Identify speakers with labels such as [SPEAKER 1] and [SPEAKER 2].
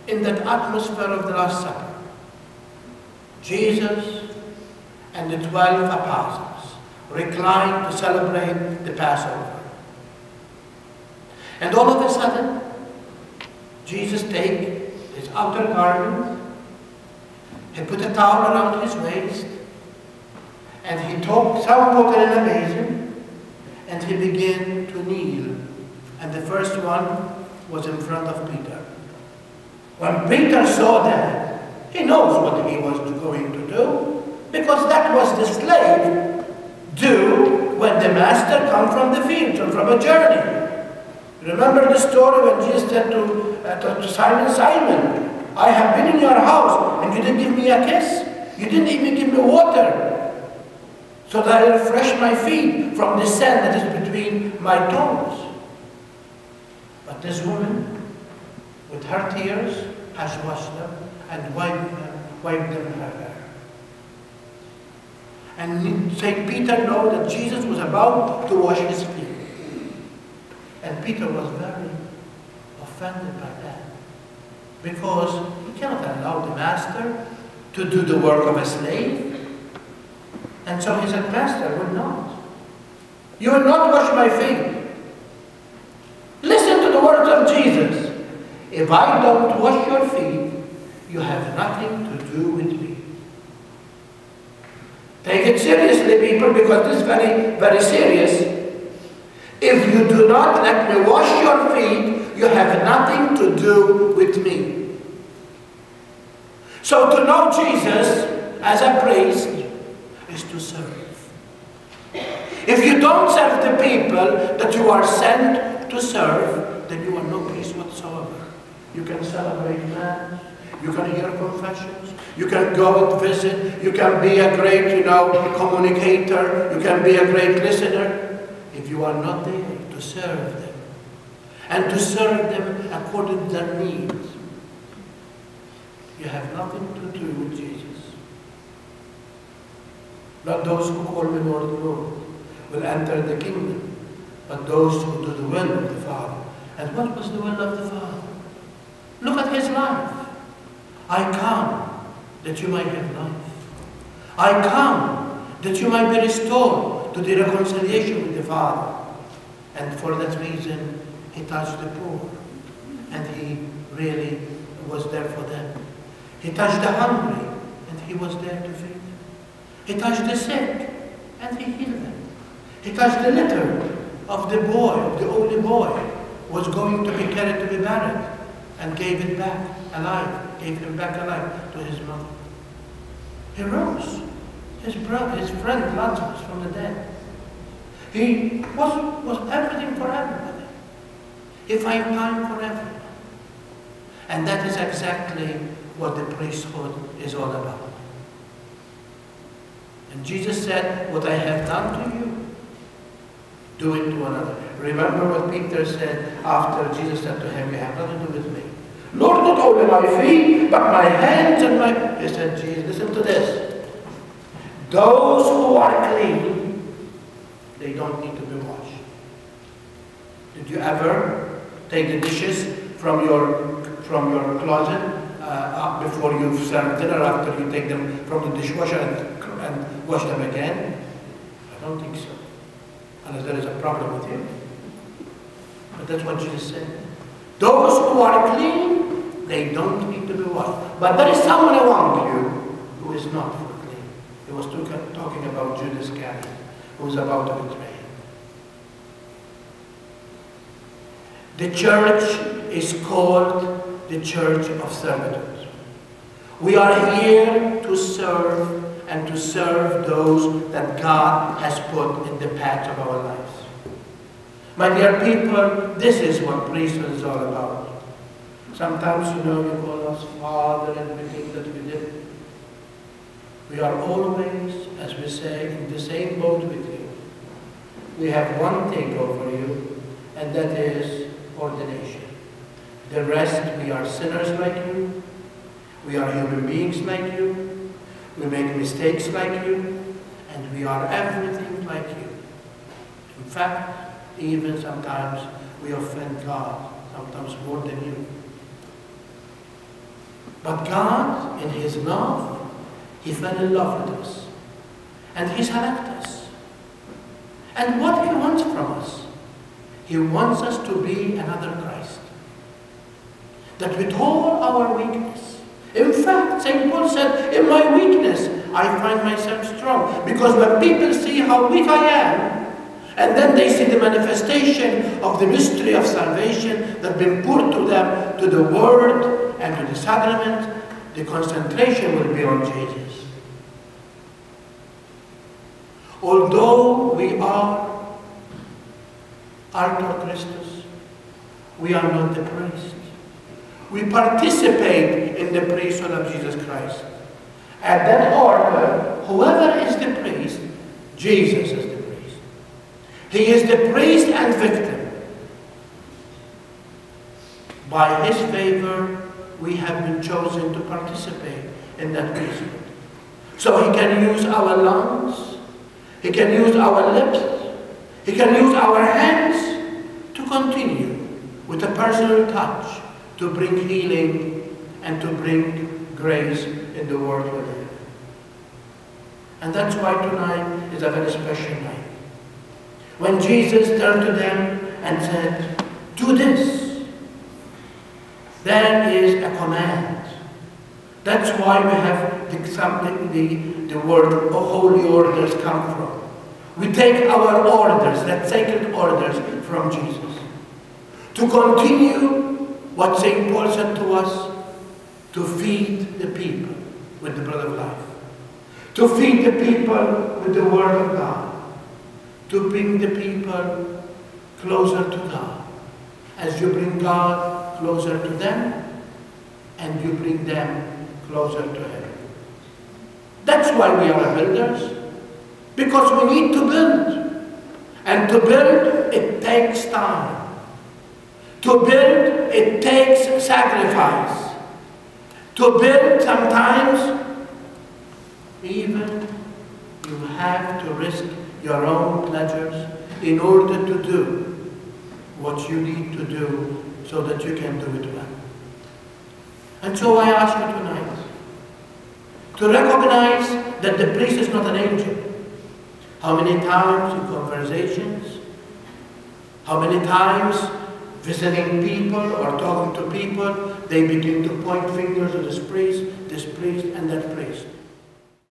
[SPEAKER 1] in that atmosphere of the Last Supper, Jesus and the 12 apostles reclined to celebrate the Passover. And all of a sudden, Jesus takes his outer garment, he put a towel around his waist, and he took some water in a basin, and he began to kneel. And the first one was in front of Peter. When Peter saw that, he knows what he was going to do, because that was the slave do when the master comes from the field or from a journey. Remember the story when Jesus said to Simon, Simon, I have been in your house and you didn't give me a kiss. You didn't even give me water so that I refresh my feet from the sand that is between my toes. But this woman, with her tears, has washed them and wiped them in her hair. And St. Peter knew that Jesus was about to wash his feet. And Peter was very offended by that, because he cannot allow the master to do the work of a slave. And so he said, Master, will not. You will not wash my feet. Listen to the words of Jesus. If I don't wash your feet, you have nothing to do with me. Take it seriously, people, because this is very, very serious. If you do not let me wash your feet, you have nothing to do with me. So to know Jesus as a priest is to serve. If you don't serve the people that you are sent to serve, then you are no priest whatsoever. You can celebrate Mass, you can hear confessions, you can go and visit, you can be a great, communicator, you can be a great listener. If you are not there to serve them, and to serve them according to their needs, you have nothing to do with Jesus. Not those who call me Lord, Lord will enter the kingdom, but those who do the will of the Father. And what was the will of the Father? Look at his life. I come that you might have life. I come that you might be restored to the reconciliation with the Father. And for that reason, he touched the poor. And he really was there for them. He touched the hungry, and he was there to feed them. He touched the sick, and he healed them. He touched the litter of the boy, of the only boy, who was going to be carried to be buried, and gave it back alive, gave him back alive to his mother. He rose his friend Lazarus from the dead. He was everything for everybody. He found time for everyone. And that is exactly what the priesthood is all about. And Jesus said, what I have done to you, do it to another. Remember what Peter said after Jesus said to him, you have nothing to do with me. Lord, not only my feet, but my hands and my... He said, Jesus, listen to this. Those who are clean, they don't need to be washed. Did you ever take the dishes from your closet before you serve dinner, after you take them from the dishwasher and wash them again? I don't think so. Unless there is a problem with you. But that's what Jesus said. Those who are clean, they don't need to be washed. But there is someone among you who is not clean. He was talking about Judas Iscariot, who was about to betray him. The church is called the church of servitude. We are here to serve and to serve those that God has put in the path of our lives. My dear people, this is what priesthood is all about. Sometimes, you call us Father and we think that we did. We are always, as we say, in the same boat with you. We have one thing over you, and that is ordination. The rest, we are sinners like you. We are human beings like you. We make mistakes like you. And we are everything like you. In fact, even sometimes we offend God, sometimes more than you. But God, in His love, He fell in love with us. And He selected us. And what He wants from us? He wants us to be another Christ. That with all our weakness, in fact, St. Paul said, in my weakness, I find myself strong. Because when people see how weak I am, and then they see the manifestation of the mystery of salvation that has been poured to them, to the Word and to the sacrament, the concentration will be on Jesus. Although we are altar Christus, we are not the priest. We participate in the priesthood of Jesus Christ. At that order, whoever is the priest, Jesus is the priest. He is the priest and victim. By His favor, we have been chosen to participate in that priesthood. So He can use our lungs, He can use our lips, He can use our hands to continue with a personal touch to bring healing and to bring grace in the world we live in. And that's why tonight is a very special night. When Jesus turned to them and said, do this, there is a command. That's why we have the word holy orders come from. We take our orders, that sacred orders from Jesus. To continue what St. Paul said to us, to feed the people with the bread of life. To feed the people with the Word of God. To bring the people closer to God. As you bring God closer to them, and you bring them closer to Him. That's why we are builders. Because we need to build. And to build, it takes time. To build, it takes sacrifice. To build, sometimes, even you have to risk your own pleasures in order to do what you need to do so that you can do it well. And so I ask you tonight to recognize that the priest is not an angel. How many times in conversations, how many times visiting people or talking to people, they begin to point fingers at this priest, and that priest.